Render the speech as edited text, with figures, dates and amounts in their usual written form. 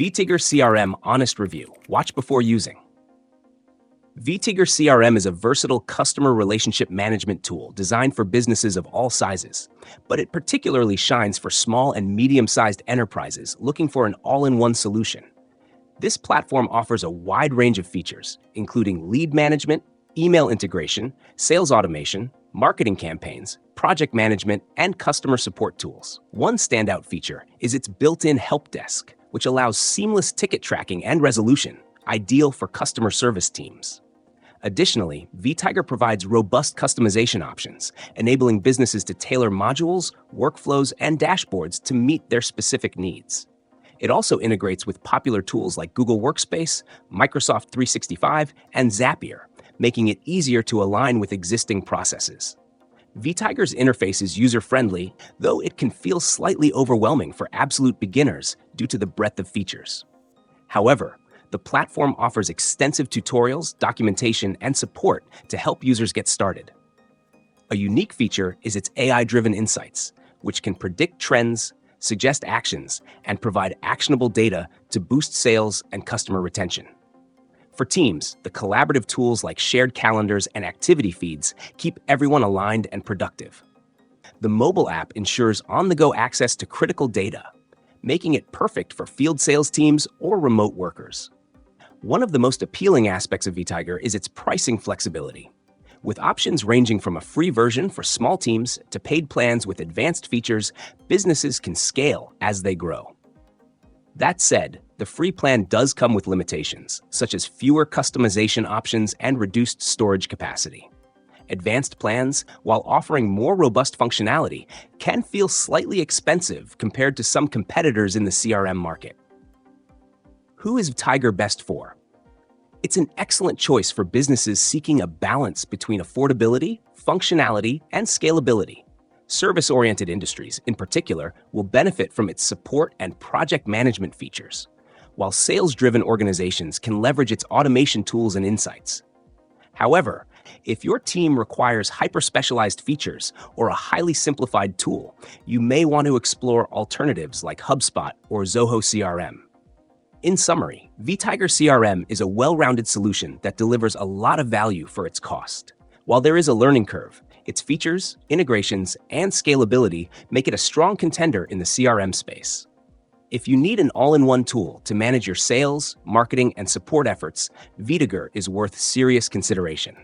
Vtiger CRM Honest Review. Watch before using. Vtiger CRM is a versatile customer relationship management tool designed for businesses of all sizes, but it particularly shines for small and medium-sized enterprises looking for an all-in-one solution. This platform offers a wide range of features, including lead management, email integration, sales automation, marketing campaigns, project management, and customer support tools. One standout feature is its built-in help desk, which allows seamless ticket tracking and resolution, ideal for customer service teams. Additionally, Vtiger provides robust customization options, enabling businesses to tailor modules, workflows, and dashboards to meet their specific needs. It also integrates with popular tools like Google Workspace, Microsoft 365, and Zapier, making it easier to align with existing processes. Vtiger's interface is user-friendly, though it can feel slightly overwhelming for absolute beginners due to the breadth of features. However, the platform offers extensive tutorials, documentation, and support to help users get started. A unique feature is its AI-driven insights, which can predict trends, suggest actions, and provide actionable data to boost sales and customer retention. For teams, the collaborative tools like shared calendars and activity feeds keep everyone aligned and productive. The mobile app ensures on-the-go access to critical data, making it perfect for field sales teams or remote workers. One of the most appealing aspects of Vtiger is its pricing flexibility. With options ranging from a free version for small teams to paid plans with advanced features, businesses can scale as they grow. That said, the free plan does come with limitations, such as fewer customization options and reduced storage capacity. Advanced plans, while offering more robust functionality, can feel slightly expensive compared to some competitors in the CRM market. Who is Vtiger best for? It's an excellent choice for businesses seeking a balance between affordability, functionality, and scalability. Service-oriented industries, in particular, will benefit from its support and project management features, while sales-driven organizations can leverage its automation tools and insights. However, if your team requires hyper-specialized features or a highly simplified tool, you may want to explore alternatives like HubSpot or Zoho CRM. In summary, Vtiger CRM is a well-rounded solution that delivers a lot of value for its cost. While there is a learning curve, its features, integrations, and scalability make it a strong contender in the CRM space. If you need an all-in-one tool to manage your sales, marketing, and support efforts, Vtiger is worth serious consideration.